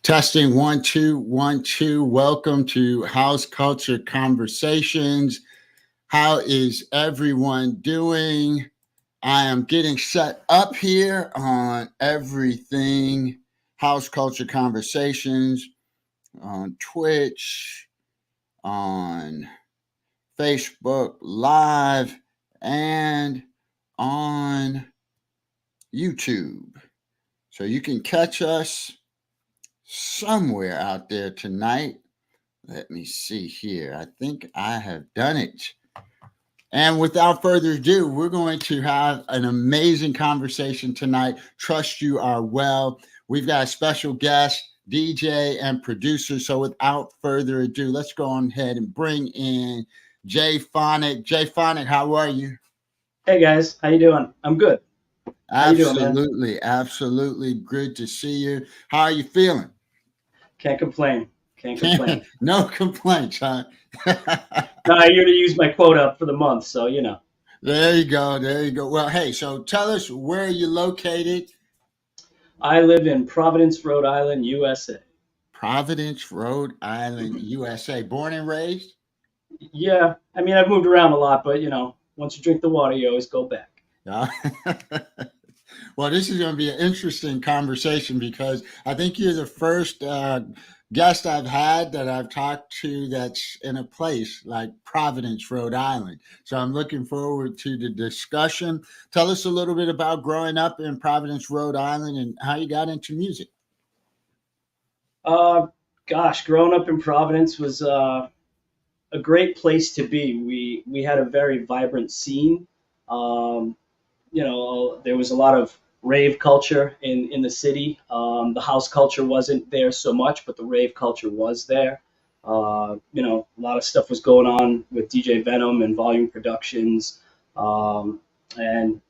Testing 1 2 1 2. Welcome to House Culture Conversations. How is everyone doing? I am getting set up here on everything House Culture Conversations on Twitch, on Facebook Live, and on YouTube. So you can catch us somewhere out there tonight. Let me see here. I think I have done it. And without further ado, we're going to have an amazing conversation tonight. Trust you are well. We've got a special guest, DJ and producer. So without further ado, let's go on ahead and bring in JAYPHONIC. JAYPHONIC, how are you? Hey guys, how you doing? I'm good. How you doing, man? Absolutely good to see you. How are you feeling? Can't complain. Can't complain. No complaints, huh? No, I here to use my quote up for the month, so you know. There you go. There you go. Well, hey, so tell us where you're located. I live in Providence, Rhode Island, USA. Providence, Rhode Island, USA. Born and raised? Yeah, I mean I've moved around a lot, but you know, once you drink the water, you always go back. Yeah. Well, this is going to be an interesting conversation because I think you're the first guest I've had that I've talked to that's in a place like Providence, Rhode Island. So I'm looking forward to the discussion. Tell us a little bit about growing up in Providence, Rhode Island, and how you got into music. Uh, Gosh, growing up in Providence was a great place to be. We had a very vibrant scene. Um, you know, there was a lot of rave culture in the city. The house culture wasn't there so much, but the rave culture was there. You know, a lot of stuff was going on with DJ Venom and Volume Productions, and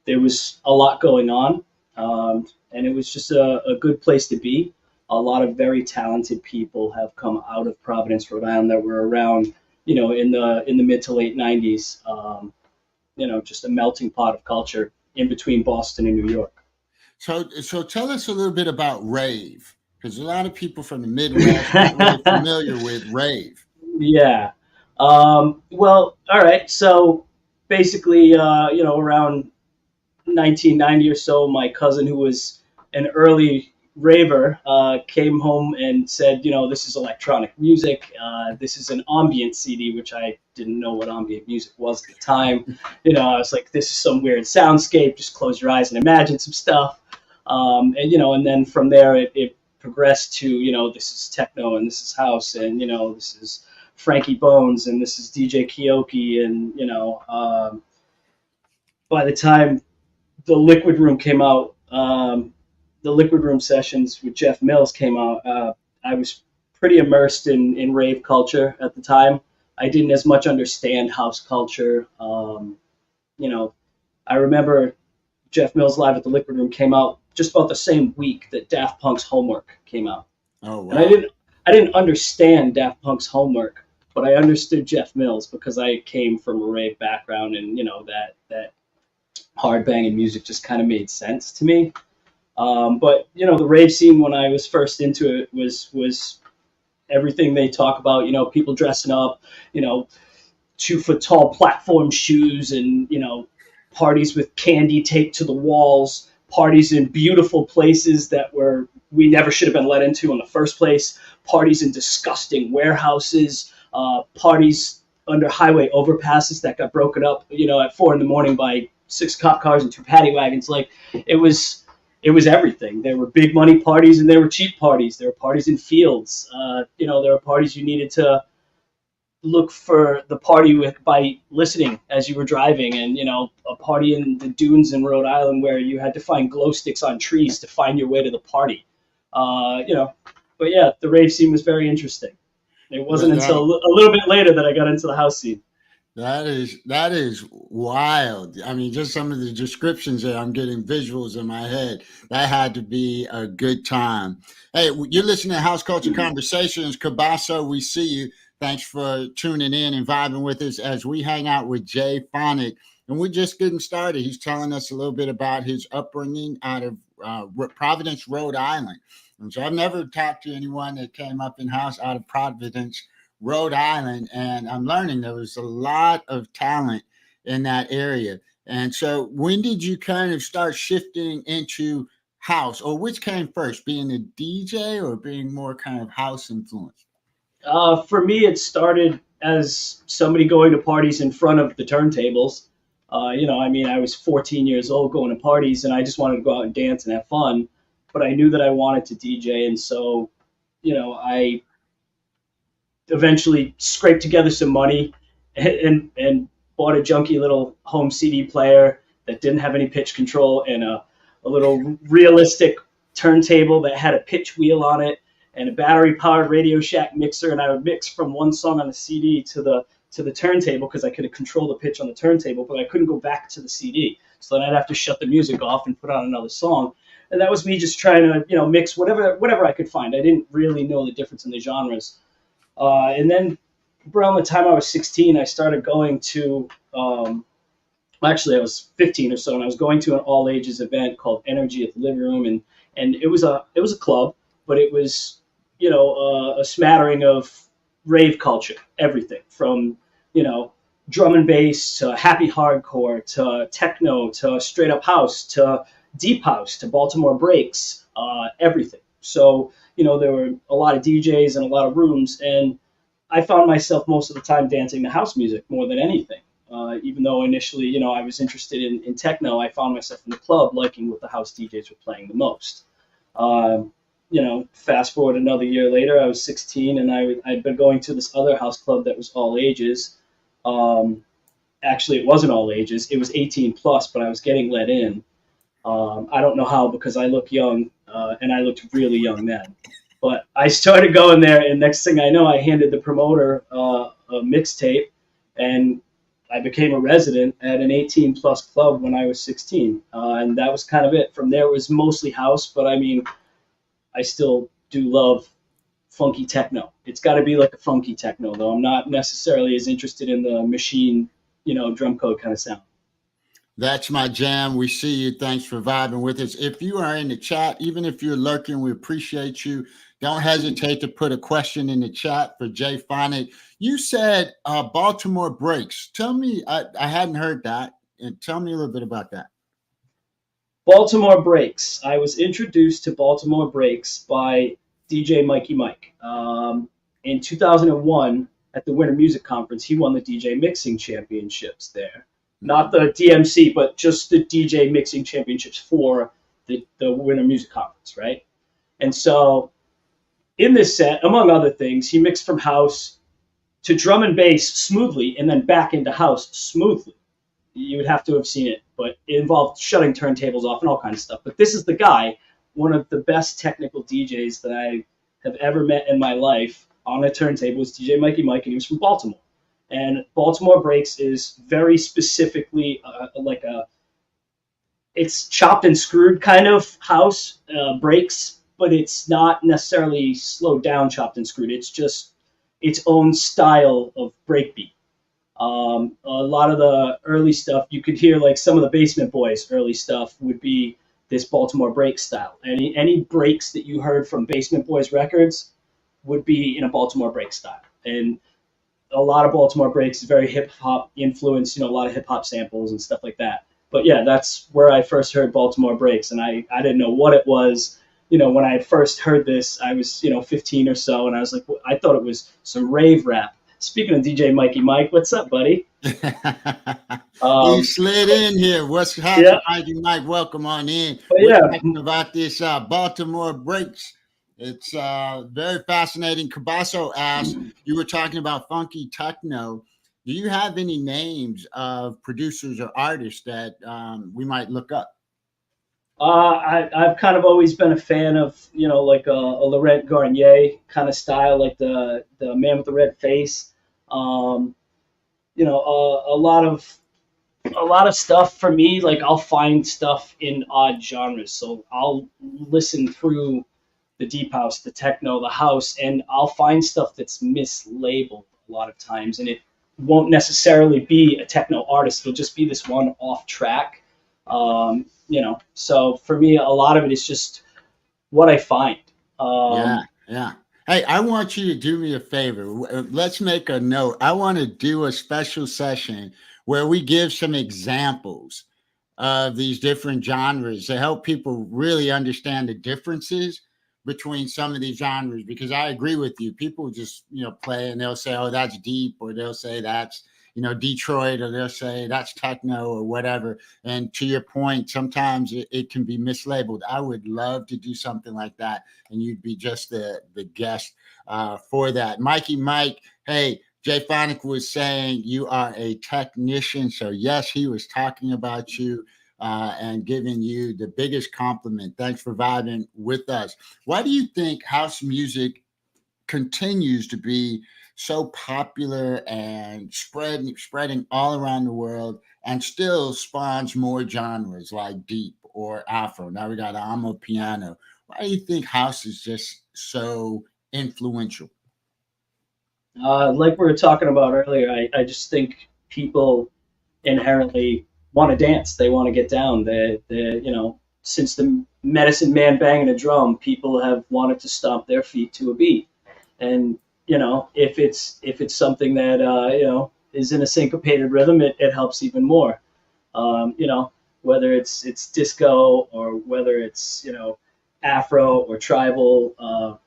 there was a lot going on, and it was just a good place to be. A lot of very talented people have come out of Providence, Rhode Island, that were around, you know, in the mid to late '90s. You know, just a melting pot of culture in between Boston and New York. So tell us a little bit about Rave, because a lot of people from the Midwest aren't really familiar with Rave. Yeah. Well, all right. So basically, you know, around 1990 or so, my cousin, who was an early raver, came home and said, you know, this is electronic music. This is an ambient CD, which I didn't know what ambient music was at the time. You know, I was like, this is some weird soundscape. Just close your eyes and imagine some stuff. And you know, and then from there, it progressed to, you know, this is techno and this is house and, you know, this is Frankie Bones and this is DJ Kioki and, you know, by the time the Liquid Room came out, the Liquid Room sessions with Jeff Mills came out, I was pretty immersed in rave culture at the time. I didn't as much understand house culture. You know, I remember Jeff Mills Live at the Liquid Room came out just about the same week that Daft Punk's Homework came out. Oh, wow. And I didn't understand Daft Punk's Homework, but I understood Jeff Mills because I came from a rave background, and you know that hard banging music just kind of made sense to me. But you know, the rave scene when I was first into it was everything they talk about. You know, people dressing up, you know, 2 foot tall platform shoes, and you know, parties with candy taped to the walls, parties in beautiful places that we never should have been let into in the first place, parties in disgusting warehouses, parties under highway overpasses that got broken up, you know, at 4 a.m. by 6 cop cars and 2 paddy wagons. Like it was everything. There were big money parties and there were cheap parties. There were parties in fields. You know, there were parties you needed to look for the party with by listening as you were driving, and you know, a party in the dunes in Rhode Island where you had to find glow sticks on trees to find your way to the party. You know, but yeah, the rave scene was very interesting. It wasn't until a little bit later that I got into the house scene. That is wild. I mean, just some of the descriptions there, I'm getting visuals in my head. That had to be a good time. Hey, you're listening to House Culture Conversations. Cabasso, we see you. Thanks for tuning in and vibing with us as we hang out with JAYPHONIC. And we're just getting started. He's telling us a little bit about his upbringing out of Providence, Rhode Island. And so I've never talked to anyone that came up in house out of Providence, Rhode Island, and I'm learning there was a lot of talent in that area. And so when did you kind of start shifting into house, or which came first, being a DJ or being more kind of house influenced? For me, it started as somebody going to parties in front of the turntables. I mean, I was 14 years old going to parties, and I just wanted to go out and dance and have fun. But I knew that I wanted to DJ, and so, I eventually scraped together some money and bought a junky little home CD player that didn't have any pitch control, and a little realistic turntable that had a pitch wheel on it, and a battery powered Radio Shack mixer, and I would mix from one song on the CD to the turntable because I could control the pitch on the turntable, but I couldn't go back to the CD. So then I'd have to shut the music off and put on another song. And that was me just trying to, mix whatever I could find. I didn't really know the difference in the genres. And then around the time I was 16, I started going to, actually I was 15 or so, and I was going to an all ages event called Energy at the Living Room, and it was a club, but it was, a smattering of rave culture, everything from, drum and bass to happy hardcore to techno to straight up house to deep house to Baltimore breaks, everything. So, there were a lot of DJs and a lot of rooms, and I found myself most of the time dancing to house music more than anything. Even though initially, I was interested in techno, I found myself in the club liking what the house DJs were playing the most. Fast forward another year later, I was 16, and I'd been going to this other house club that was all ages. Actually, it wasn't all ages. It was 18 plus, but I was getting let in. I don't know how, because I look young, and I looked really young then. But I started going there, and next thing I know, I handed the promoter a mixtape, and I became a resident at an 18 plus club when I was 16. And that was kind of it. From there, it was mostly house, but I mean, I still do love funky techno. It's got to be like a funky techno, though. I'm not necessarily as interested in the machine, drum code kind of sound. That's my jam. We see you. Thanks for vibing with us. If you are in the chat, even if you're lurking, we appreciate you. Don't hesitate to put a question in the chat for JAYPHONIC. You said Baltimore breaks. Tell me, I hadn't heard that. And tell me a little bit about that. Baltimore breaks. I was introduced to Baltimore breaks by DJ Mikey Mike. In 2001, at the Winter Music Conference, he won the DJ Mixing Championships there. Not the DMC, but just the DJ Mixing Championships for the Winter Music Conference, right? And so in this set, among other things, he mixed from house to drum and bass smoothly and then back into house smoothly. You would have to have seen it, but it involved shutting turntables off and all kinds of stuff. But this is the guy, one of the best technical DJs that I have ever met in my life on a turntable was DJ Mikey Mike, and he was from Baltimore. And Baltimore breaks is very specifically it's chopped and screwed kind of house breaks, but it's not necessarily slowed down chopped and screwed. It's just its own style of breakbeat. A lot of the early stuff, you could hear like some of the Basement Boys early stuff would be this Baltimore break style. Any breaks that you heard from Basement Boys records would be in a Baltimore break style. And a lot of Baltimore breaks is very hip hop influenced, a lot of hip hop samples and stuff like that. But yeah, that's where I first heard Baltimore breaks, and I didn't know what it was. When I first heard this, I was 15 or so, and I was like, I thought it was some rave rap. Speaking of DJ Mikey Mike, what's up, buddy? He slid in here. What's happening, yeah. Mikey Mike? Welcome on in. We're talking about this Baltimore breaks. It's very fascinating. Cabasso asked, you were talking about funky techno. Do you have any names of producers or artists that we might look up? I've kind of always been a fan of, like a Laurent Garnier kind of style, like the man with the red face. A lot of stuff for me, like I'll find stuff in odd genres. So I'll listen through the deep house, the techno, the house, and I'll find stuff that's mislabeled a lot of times, and it won't necessarily be a techno artist. It'll just be this one off track. So for me, a lot of it is just what I find. Yeah, Um, yeah. Hey, I want you to do me a favor. Let's make a note. I want to do a special session where we give some examples of these different genres to help people really understand the differences between some of these genres. Because I agree with you. People just, play and they'll say, oh, that's deep, or they'll say that's, Detroit, or they'll say that's techno or whatever. And to your point, sometimes it can be mislabeled. I would love to do something like that, and you'd be just the guest for that. Mikey Mike, hey, JAYPHONIC was saying you are a technician. So, yes, he was talking about you and giving you the biggest compliment. Thanks for vibing with us. Why do you think house music continues to be so popular and spreading all around the world and still spawns more genres like deep or afro? Now we got amo piano. Why do you think house is just so influential? like we were talking about earlier, I just think people inherently want to dance. They want to get down. Since the medicine man banging a drum, people have wanted to stomp their feet to a beat. And if it's something that is in a syncopated rhythm, it helps even more. Whether it's disco or whether it's afro or tribal,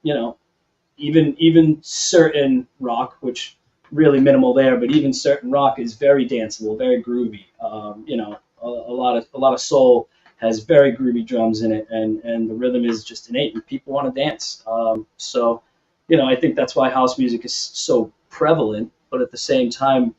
even certain rock, which really minimal there, but even certain rock is very danceable, very groovy. A lot of soul has very groovy drums in it, and the rhythm is just innate, and people want to dance. I think that's why house music is so prevalent. But at the same time,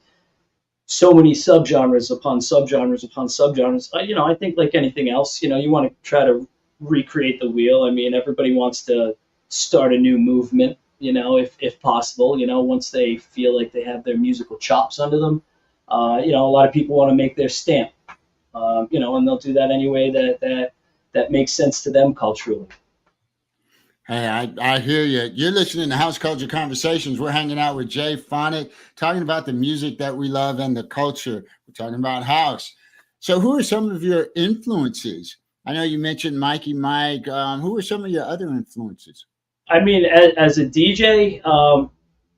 so many subgenres upon subgenres upon subgenres. I think like anything else, you want to try to recreate the wheel. I mean, everybody wants to start a new movement, if possible, once they feel like they have their musical chops under them. A lot of people want to make their stamp, and they'll do that any way that makes sense to them culturally. Hey, I hear you. You're listening to House Culture Conversations. We're hanging out with JAYPHONIC, talking about the music that we love and the culture. We're talking about house. So, who are some of your influences? I know you mentioned Mikey Mike. Who are some of your other influences? I mean, as a DJ,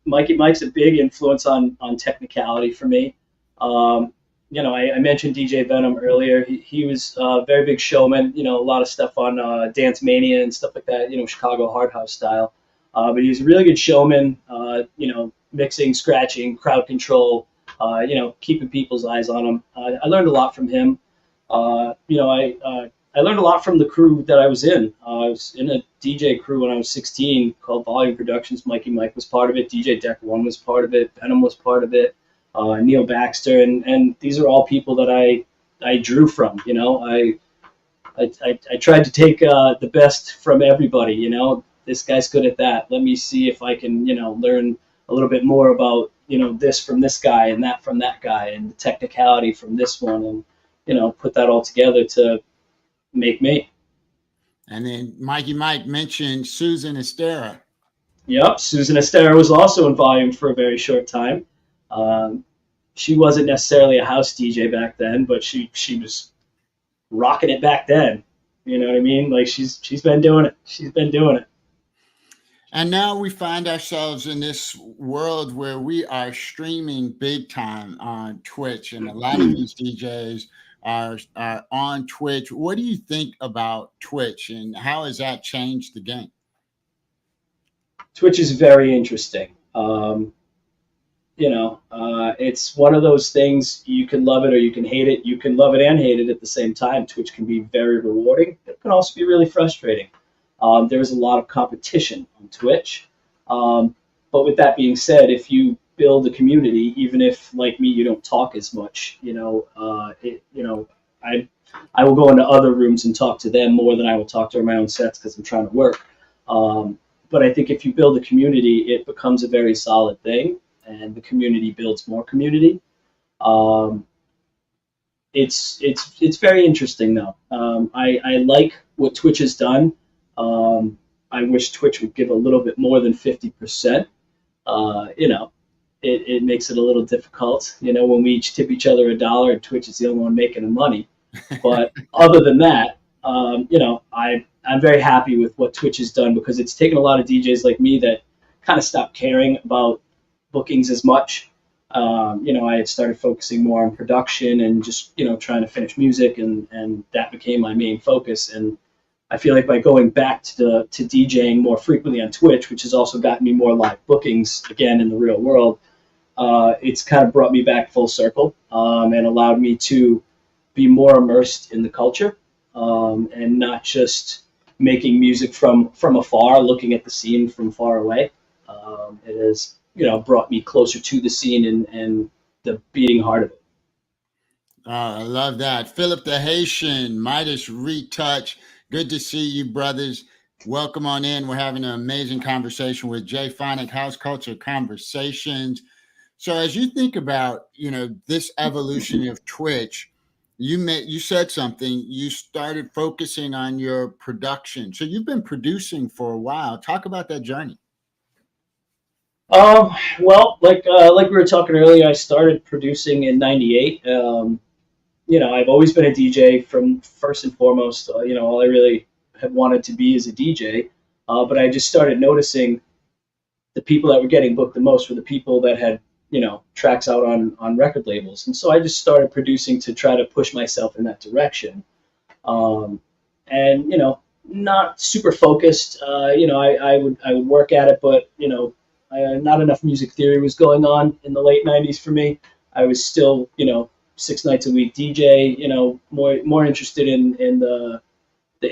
Mikey Mike's a big influence on technicality for me. Um, I mentioned DJ Venom earlier. He was a very big showman. A lot of stuff on Dance Mania and stuff like that. Chicago hard house style. But he's a really good showman. Mixing, scratching, crowd control. Keeping people's eyes on him. I learned a lot from him. I learned a lot from the crew that I was in. I was in a DJ crew when I was 16 called Volume Productions. Mikey Mike was part of it. DJ Deck One was part of it. Venom was part of it. Neil Baxter, and these are all people that I drew from. I tried to take the best from everybody. This guy's good at that. Let me see if I can learn a little bit more about this from this guy and that from that guy and the technicality from this one, and put that all together to make me. And then Mikey Mike mentioned Susan Estera. Yep, Susan Estera was also in Volume for a very short time. Um, she wasn't necessarily a house DJ back then, but she was rocking it back then. You know what I mean? Like she's been doing it. She's been doing it. And now we find ourselves in this world where we are streaming big time on Twitch, and a lot of these DJs are on Twitch. What do you think about Twitch, and how has that changed the game? Twitch is very interesting. It's one of those things, you can love it or you can hate it. You can love it and hate it at the same time. Twitch can be very rewarding. It can also be really frustrating. There's a lot of competition on Twitch. But with that being said, if you build a community, even if like me, you don't talk as much, I will go into other rooms and talk to them more than I will talk during my own sets because I'm trying to work. But I think if you build a community, it becomes a very solid thing, and the community builds more community. Um, it's very interesting though. I like what Twitch has done. I wish Twitch would give a little bit more than 50%. It makes it a little difficult. When we each tip each other $1 and Twitch is the only one making the money. But other than that, I'm very happy with what Twitch has done because it's taken a lot of DJs like me that kind of stopped caring about bookings as much. I had started focusing more on production and just trying to finish music, and that became my main focus. And I feel like by going back to DJing more frequently on Twitch, which has also gotten me more live bookings again in the real world, it's kind of brought me back full circle, and allowed me to be more immersed in the culture, and not just making music from afar, looking at the scene from far away. It has brought me closer to the scene and the beating heart of it. I love that. Philip the Haitian, Midas Retouch. Good to see you, brothers. Welcome on in. We're having an amazing conversation with JAYPHONIC House Culture Conversations. So as you think about, this evolution of Twitch, you said something. You started focusing on your production. So you've been producing for a while. Talk about that journey. Well, like we were talking earlier, I started producing in '98. I've always been a DJ from first and foremost. All I really have wanted to be is a DJ. But I just started noticing the people that were getting booked the most were the people that had tracks out on record labels, and so I just started producing to try to push myself in that direction. And not super focused. I would work at it, but not enough music theory was going on in the late '90s for me. I was still 6 nights a week DJ. More interested in the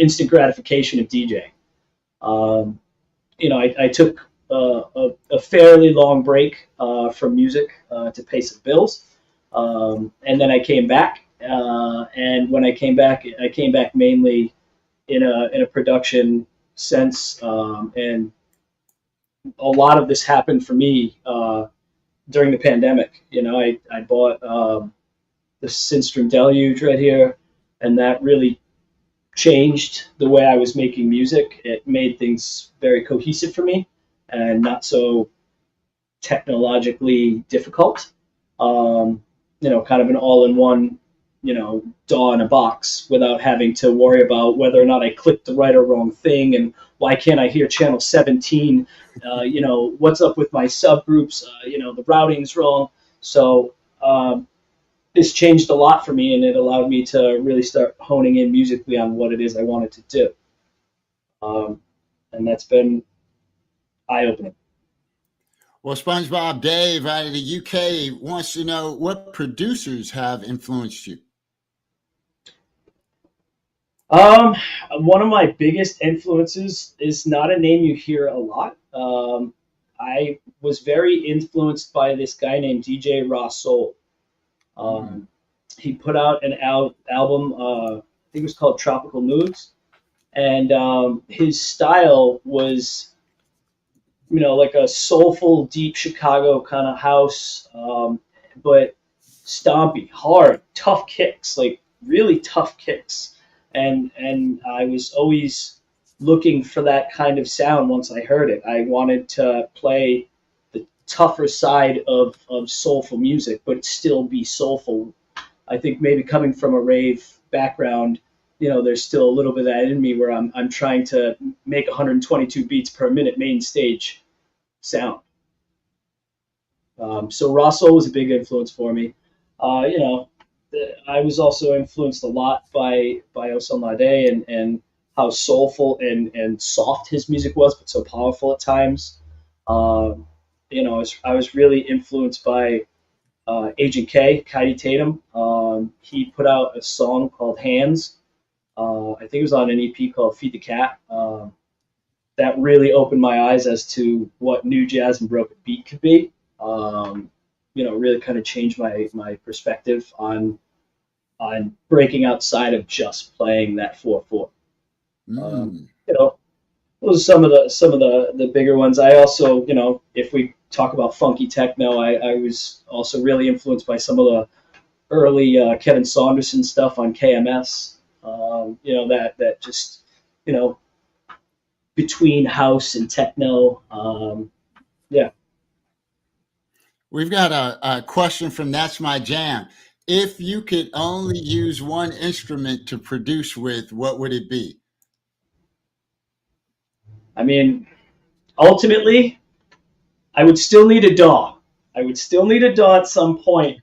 instant gratification of DJing. I took a fairly long break from music to pay some bills, and then I came back. And when I came back mainly in a production sense, and a lot of this happened for me during the pandemic. I bought the Synstrom Deluge right here, and that really changed the way I was making music. It made things very cohesive for me and not so technologically difficult. Kind of an all-in-one, DAW in a box without having to worry about whether or not I clicked the right or wrong thing and why can't I hear channel 17? What's up with my subgroups? The routing's wrong. So this changed a lot for me, and it allowed me to really start honing in musically on what it is I wanted to do. And that's been eye-opening. Well, SpongeBob Dave out of the UK wants to know what producers have influenced you. One of my biggest influences is not a name you hear a lot. I was very influenced by this guy named DJ Raw Soul. He put out an album, I think it was called Tropical Moods, and his style was, like a soulful, deep Chicago kind of house, but stompy, hard, tough kicks, like really tough kicks. And I was always looking for that kind of sound once I heard it. I wanted to play the tougher side of soulful music, but still be soulful. I think maybe coming from a rave background, there's still a little bit of that in me where I'm trying to make 122 beats per minute main stage sound. So Raw Soul was a big influence for me. I was also influenced a lot by Osalmade and how soulful and soft his music was, but so powerful at times. I was really influenced by Agent K, Kaidi Tatum. He put out a song called Hands. I think it was on an EP called Feed the Cat. That really opened my eyes as to what new jazz and broken beat could be. Really kind of changed my perspective on breaking outside of just playing that 4/4. Those are some of the bigger ones. I also, if we talk about funky techno, I was also really influenced by some of the early Kevin Saunderson stuff on KMS. That just, between house and techno. Yeah. We've got a question from That's My Jam. If you could only use one instrument to produce with, what would it be? I mean, ultimately, I would still need a DAW. I would still need a DAW at some point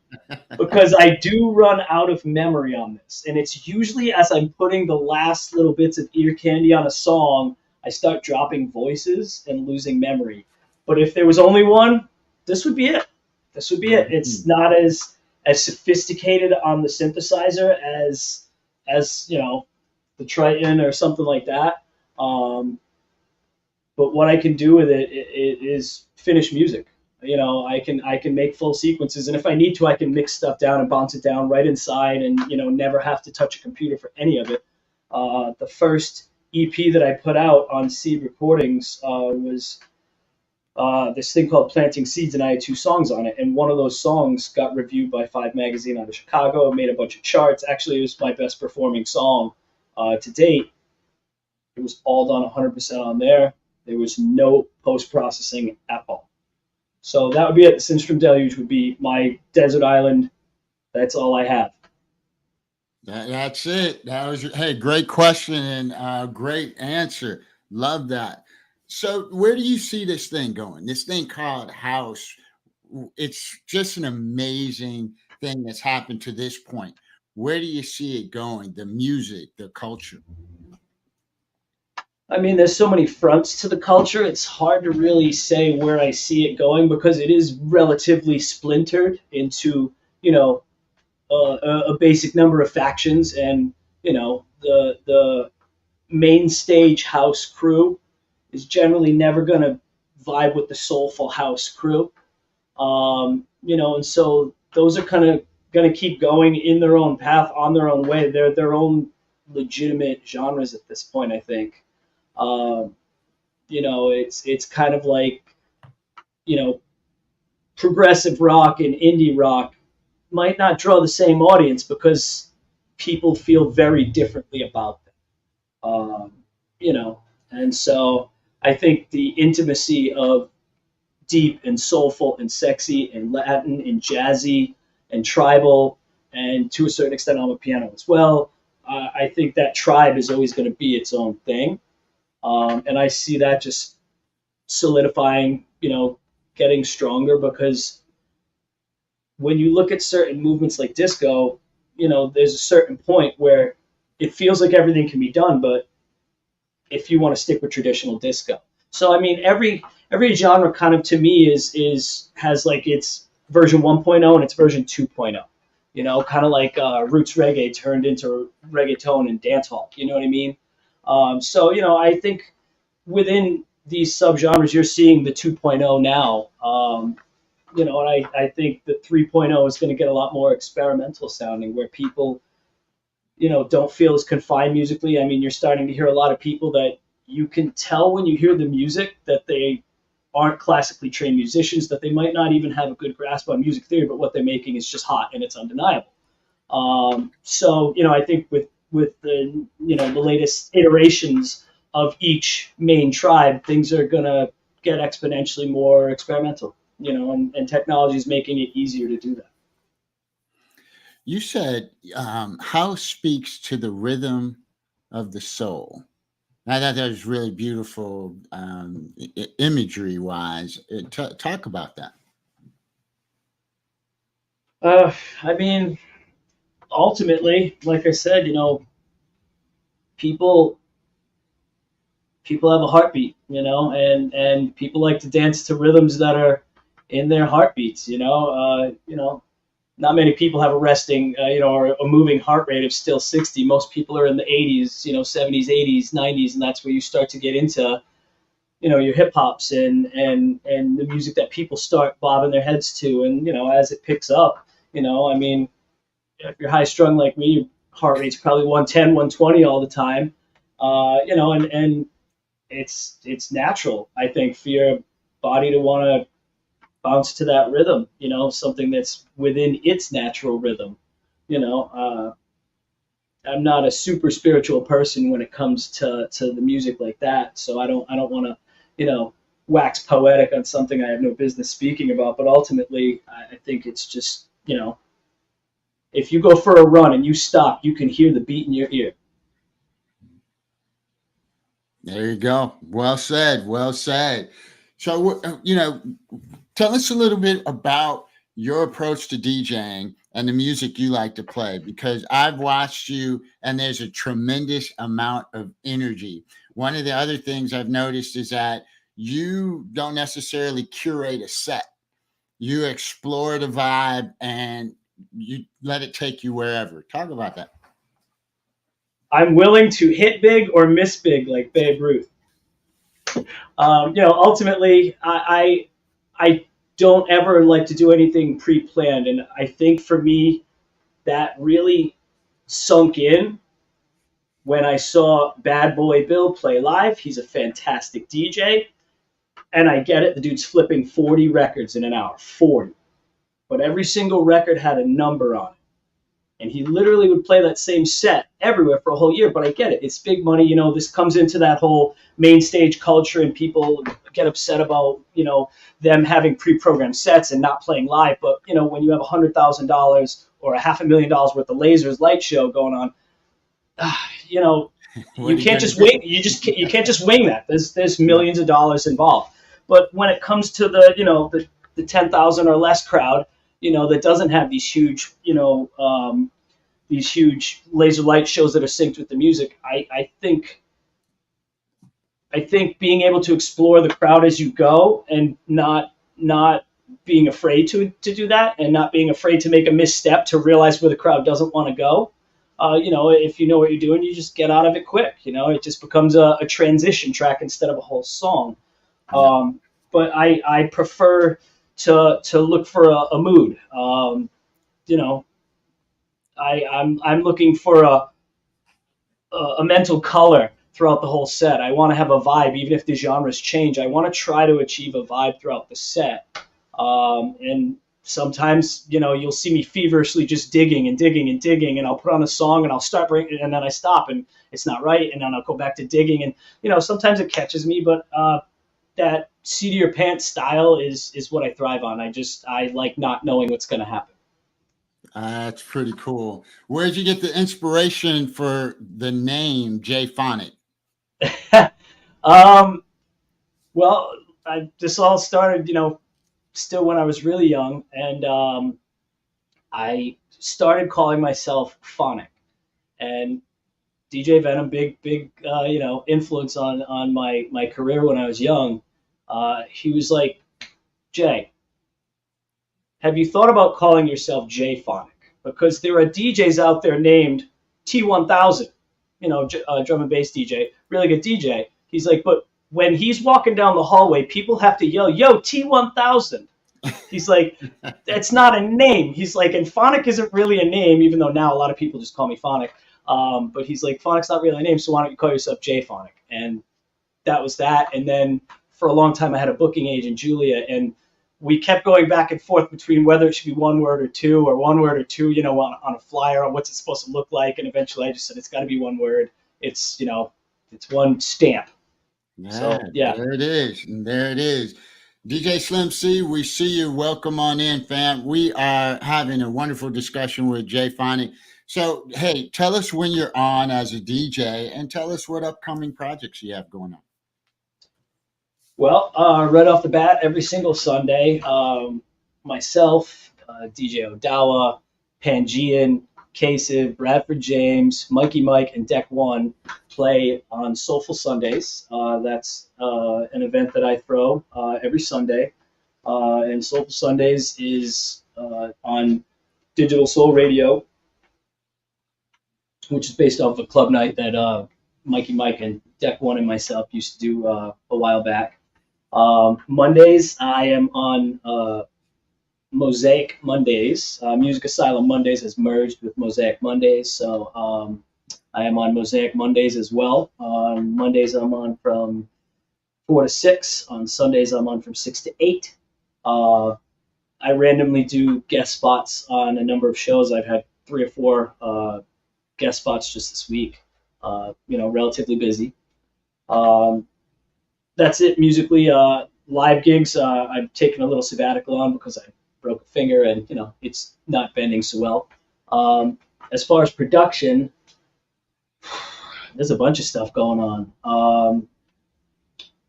because I do run out of memory on this. And it's usually as I'm putting the last little bits of ear candy on a song, I start dropping voices and losing memory. But if there was only one, this would be it. This would be it. It's Mhm. not as sophisticated on the synthesizer as the Triton or something like that. Um, but what I can do with it is finish music. I can make full sequences, and if I need to, I can mix stuff down and bounce it down right inside, and never have to touch a computer for any of it. The first EP that I put out on Seed Recordings was this thing called Planting Seeds, and I had two songs on it. And one of those songs got reviewed by Five Magazine out of Chicago, made a bunch of charts. Actually, it was my best performing song to date. It was all done 100% on there. There was no post processing at all. So that would be it. The Sinstrom Deluge would be my desert island. That's all I have. That's it. That was, hey, great question and great answer. Love that. So, where do you see this thing going? This thing called house. It's just an amazing thing that's happened to this point. Where do you see it going? The music, the culture. I mean, there's so many fronts to the culture. It's hard to really say where I see it going because it is relatively splintered into, you know, a basic number of factions, and the main stage house crew is generally never going to vibe with the soulful house crew. And so those are kind of going to keep going in their own path, on their own way. They're their own legitimate genres at this point, I think. Um, it's kind of like, you know, progressive rock and indie rock might not draw the same audience because people feel very differently about them. Um, you know, and so I think the intimacy of deep and soulful and sexy and Latin and jazzy and tribal, and to a certain extent on the piano as well. I think that tribe is always going to be its own thing, and I see that just solidifying, getting stronger because when you look at certain movements like disco, there's a certain point where it feels like everything can be done, but if you want to stick with traditional disco. So I mean, every genre kind of to me is has like its version 1.0 and its version 2.0. Kind of like roots reggae turned into reggaeton and dancehall. You know what I mean? So I think within these subgenres, you're seeing the 2.0 now. And I think the 3.0 is going to get a lot more experimental sounding, where people don't feel as confined musically. I mean, you're starting to hear a lot of people that you can tell when you hear the music that they aren't classically trained musicians, that they might not even have a good grasp on music theory, but what they're making is just hot and it's undeniable. So I think with the latest iterations of each main tribe, things are gonna get exponentially more experimental. And technology is making it easier to do that. You said house speaks to the rhythm of the soul. I thought that was really beautiful, imagery wise. Talk about that. I mean, ultimately, like I said, people people have a heartbeat, and people like to dance to rhythms that are in their heartbeats. Not many people have a resting, or a moving heart rate of still 60. Most people are in the 80s, 70s, 80s, 90s, and that's where you start to get into, your hip hops and the music that people start bobbing their heads to. And as it picks up, I mean, if you're high strung like me, your heart rate's probably 110, 120 all the time. And it's natural, I think, for your body to want to bounce to that rhythm, something that's within its natural rhythm. I'm not a super spiritual person when it comes to the music like that, so I don't want to, wax poetic on something I have no business speaking about. But ultimately, I think it's just, If you go for a run and you stop, you can hear the beat in your ear. There you go. Well said. Well said. So, tell us a little bit about your approach to DJing and the music you like to play, because I've watched you and there's a tremendous amount of energy. One of the other things I've noticed is that you don't necessarily curate a set, you explore the vibe and you let it take you wherever. Talk about that. I'm willing to hit big or miss big like Babe Ruth. Ultimately, I don't ever like to do anything pre-planned, and I think for me that really sunk in when I saw Bad Boy Bill play live. He's a fantastic DJ, and I get it. The dude's flipping 40 records in an hour, 40, but every single record had a number on it. And he literally would play that same set everywhere for a whole year. But I get it. It's big money. This comes into that whole main stage culture, and people get upset about, them having pre-programmed sets and not playing live. But, when you have $100,000 or $500,000 worth of lasers light show going on, What you are you can't gonna just do? wing. You can't just wing that. There's millions of dollars involved. But when it comes to the 10,000 or less crowd, that doesn't have these huge, these huge laser light shows that are synced with the music. I think being able to explore the crowd as you go, and not being afraid to do that, and not being afraid to make a misstep to realize where the crowd doesn't want to go. If you know what you're doing, you just get out of it quick. It just becomes a transition track instead of a whole song. Yeah. But I prefer to look for a mood. You know, I'm looking for a mental color throughout the whole set. I want to have a vibe, even if the genres change. I want to try to achieve a vibe throughout the set. And sometimes, you'll see me feverishly just digging and digging and digging, and I'll put on a song and I'll start bringing, and then I stop and it's not right, and then I'll go back to digging, and sometimes it catches me, but that seat of your pants style is what I thrive on. I like not knowing what's going to happen. That's pretty cool. Where'd you get the inspiration for the name JAYPHONIC? um, well, this all started, still when I was really young, and I started calling myself Phonic. And DJ Venom, big, influence on my career when I was young. He was like, Jay, have you thought about calling yourself JAYPHONIC? Because there are DJs out there named T1000, drum and bass DJ, really good DJ. He's like, but when he's walking down the hallway, people have to yell, yo, T1000. He's like, that's not a name. He's like, and Phonic isn't really a name, even though now a lot of people just call me Phonic. But he's like, Phonic's not really a name, so why don't you call yourself JAYPHONIC? And that was that. And then for a long time, I had a booking agent, Julia, and we kept going back and forth between whether it should be one word or two, on a flyer, on what's it supposed to look like. And eventually I just said, it's got to be one word. It's one stamp. Yeah, So, yeah. there it is. And there it is. DJ Slim C, we see you. Welcome on in, fam. We are having a wonderful discussion with JAYPHONIC. So, hey, tell us when you're on as a DJ and tell us what upcoming projects you have going on. Well, right off the bat, every single Sunday, myself, DJ Odawa, Pangean, Kasich, Bradford James, Mikey Mike, and Deck One play on Soulful Sundays. That's an event that I throw every Sunday. And Soulful Sundays is on Digital Soul Radio, which is based off of a club night that Mikey Mike and Deck One and myself used to do a while back. Mondays, I am on Mosaic Mondays. Music Asylum Mondays has merged with Mosaic Mondays, so I am on Mosaic Mondays as well. On Mondays, I'm on from 4 to 6. On Sundays, I'm on from 6 to 8. I randomly do guest spots on a number of shows. I've had 3 or 4 guest spots just this week. Relatively busy. That's it musically. Live gigs, I've taken a little sabbatical on because I broke a finger and it's not bending so well. As far as production, there's a bunch of stuff going on.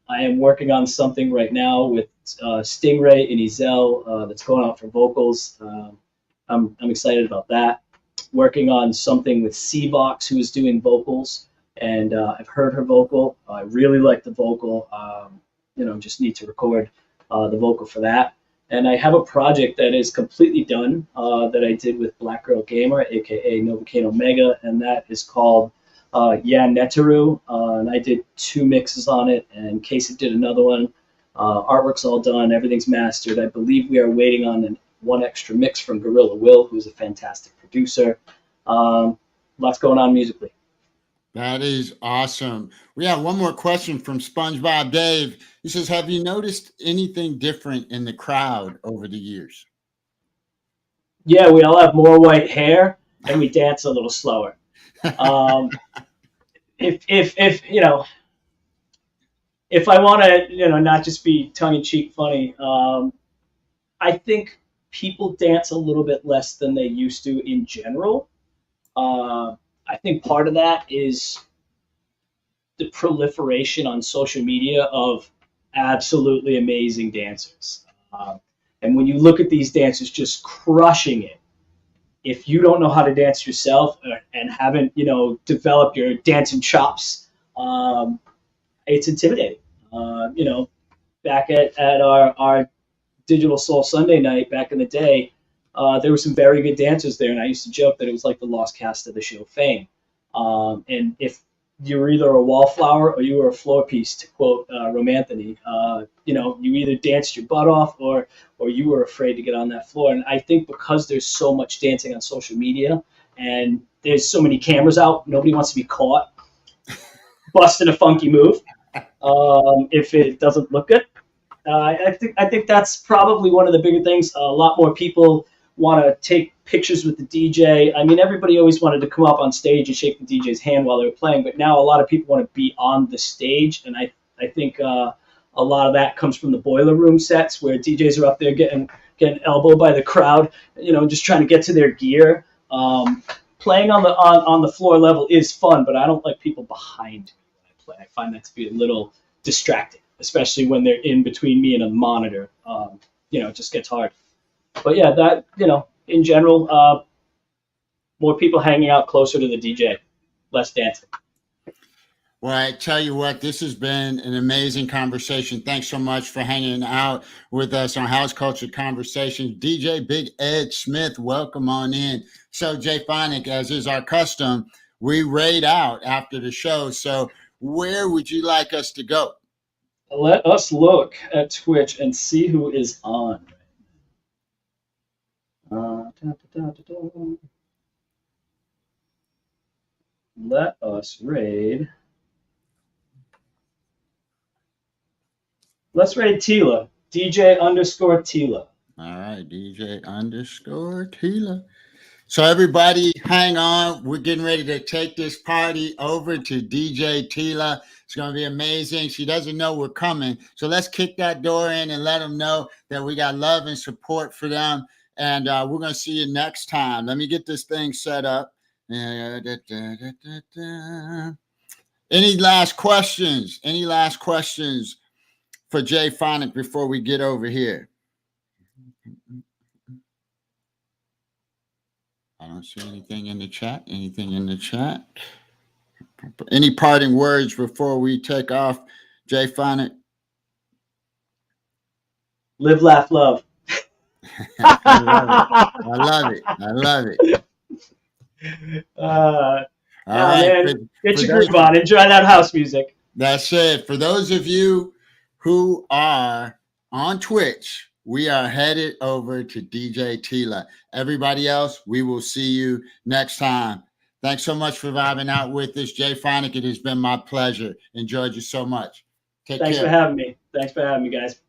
I am working on something right now with Stingray and Ezel that's going out for vocals. I'm excited about that. Working on something with Seabox, who is doing vocals, and I've heard her vocal. I really like the vocal. Just need to record the vocal for that. And I have a project that is completely done that I did with Black Girl Gamer, aka Novocaine Omega, and that is called Yeah Neteru. And I did 2 mixes on it, and Casey did another one. Artwork's all done, everything's mastered. I believe we are waiting on one extra mix from Gorilla Will, who's a fantastic producer. Lots going on musically. That is awesome. We have one more question from SpongeBob Dave. He says, have you noticed anything different in the crowd over the years? Yeah, we all have more white hair and we dance a little slower. If I want to, not just be tongue in cheek funny, I think people dance a little bit less than they used to in general. I think part of that is the proliferation on social media of absolutely amazing dancers. And when you look at these dancers just crushing it, if you don't know how to dance yourself and haven't, developed your dancing chops, it's intimidating. Back at our Digital Soul Sunday night back in the day, there were some very good dancers there, and I used to joke that it was like the lost cast of the show Fame. And if you were either a wallflower or you were a floor piece, to quote Romanthony, you either danced your butt off or you were afraid to get on that floor. And I think because there's so much dancing on social media and there's so many cameras out, nobody wants to be caught busting a funky move if it doesn't look good. I think that's probably one of the bigger things. A lot more people want to take pictures with the DJ. I mean, everybody always wanted to come up on stage and shake the DJ's hand while they were playing, but now a lot of people want to be on the stage, and I think a lot of that comes from the boiler room sets where DJs are up there getting elbowed by the crowd, just trying to get to their gear. Playing on the floor level is fun, but I don't like people behind me when I play. I find that to be a little distracting, especially when they're in between me and a monitor. It just gets hard. But yeah, that, in general, more people hanging out closer to the DJ, less dancing. Well, I tell you what, this has been an amazing conversation. Thanks so much for hanging out with us on House Culture Conversations. DJ Big Ed Smith, welcome on in. So JAYPHONIC, as is our custom, we raid out after the show. So where would you like us to go? Let us look at Twitch and see who is on. Let us raid. Let's raid Tila. DJ_Tila. All right, DJ_Tila. So everybody hang on. We're getting ready to take this party over to DJ Tila. It's going to be amazing. She doesn't know we're coming. So let's kick that door in and let them know that we got love and support for them. And we're going to see you next time. Let me get this thing set up. Any last questions? Any last questions for JAYPHONIC before we get over here? I don't see anything in the chat. Anything in the chat? Any parting words before we take off, JAYPHONIC? Live, laugh, love. I love it. I love it. All right, man. Get your groove on. Enjoy that house music. That's it. For those of you who are on Twitch, we are headed over to DJ Tila. Everybody else, we will see you next time. Thanks so much for vibing out with us, JAYPHONIC. It has been my pleasure. Enjoyed you so much. Take care. Thanks for having me. Thanks for having me, guys.